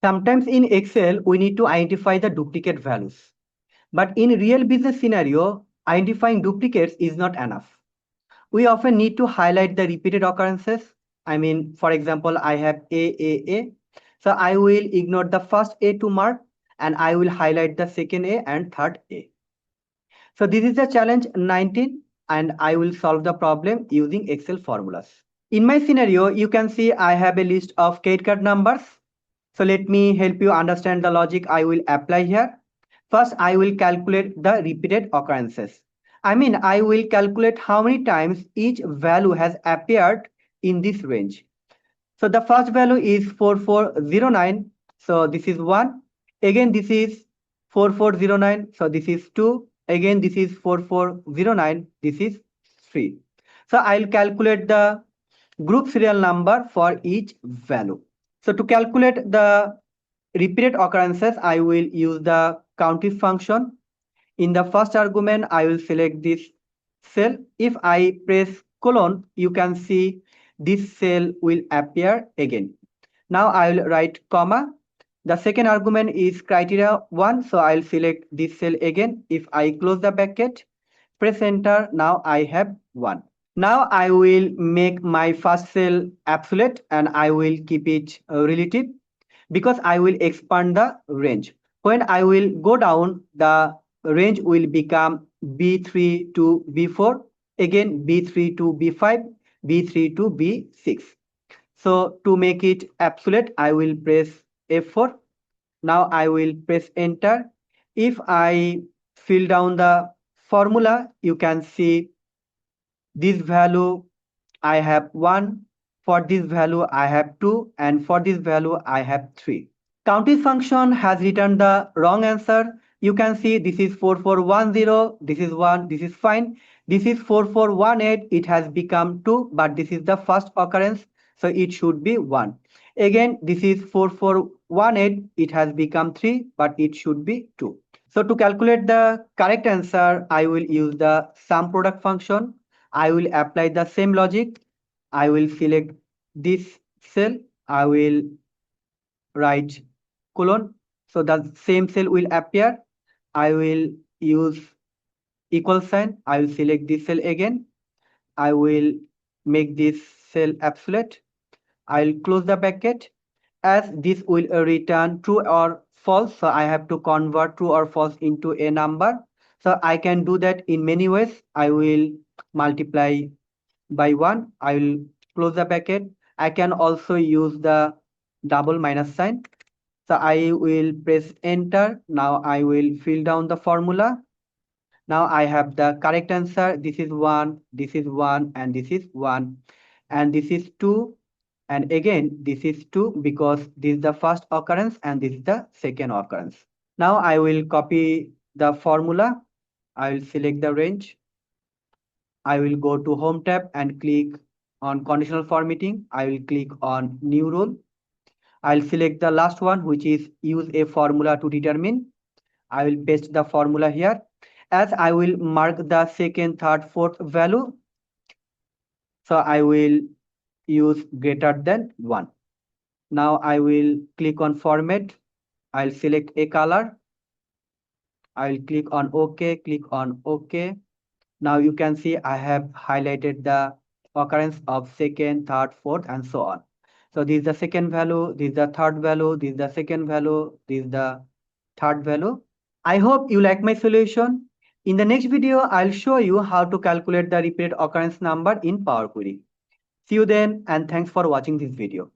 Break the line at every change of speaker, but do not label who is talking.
Sometimes in Excel, we need to identify the duplicate values. But in real business scenario, identifying duplicates is not enough. We often need to highlight the repeated occurrences. I mean, for example, I have A. So I will ignore the first A to mark and I will highlight the second A and third A. So this is the challenge 19 and I will solve the problem using Excel formulas. In my scenario, you can see I have a list of credit card numbers. So let me help you understand the logic I will apply here. First, I will calculate the repeated occurrences. I mean, I will calculate how many times each value has appeared in this range. So the first value is 4409. So this is 1. Again, this is 4409. So this is 2. Again, this is 4409. This is 3. So I'll calculate the group serial number for each value. So to calculate the repeated occurrences, I will use the Countifs function. In the first argument, I will select this cell. If I press colon, you can see this cell will appear again. Now I will write comma. The second argument is criteria 1, so I'll select this cell again. If I close the bracket, press enter, now I have 1. Now I will make my first cell absolute and I will keep it relative because I will expand the range. When I will go down, the range will become B3 to B4, again B3 to B5, B3 to B6. So to make it absolute, I will press F4. Now I will press enter. If I fill down the formula, you can see this value I have 1, for this value I have 2, and for this value I have 3. Countifs function has returned the wrong answer. You can see this is 4410, this is 1, this is fine. This is 4418, it has become 2, but this is the first occurrence, so it should be 1. Again, this is 4418, it has become 3, but it should be 2. So to calculate the correct answer, I will use the Sumproduct function. I will apply the same logic. I will select this cell. I will write colon. So the same cell will appear. I will use equal sign. I will select this cell again. I will make this cell absolute. I will close the bracket. As this will return true or false, so I have to convert true or false into a number. So I can do that in many ways. I will multiply by 1. I will close the bracket. I can also use the double minus sign. So I will press enter. Now I will fill down the formula. Now I have the correct answer. This is 1, this is 1, and this is 1. And this is 2. And again, this is 2 because this is the first occurrence and this is the second occurrence. Now I will copy the formula. I will select the range. I will go to Home tab and click on Conditional Formatting. I will click on New Rule. I'll select the last one, which is use a formula to determine. I will paste the formula here. As I will mark the second, third, fourth value, so I will use greater than 1. Now I will click on Format. I'll select a color. I'll click on OK, click on OK. Now you can see I have highlighted the occurrence of second, third, fourth, and so on. So this is the second value, this is the third value, this is the second value, this is the third value. I hope you like my solution. In the next video, I'll show you how to calculate the repeated occurrence number in Power Query. See you then, and thanks for watching this video.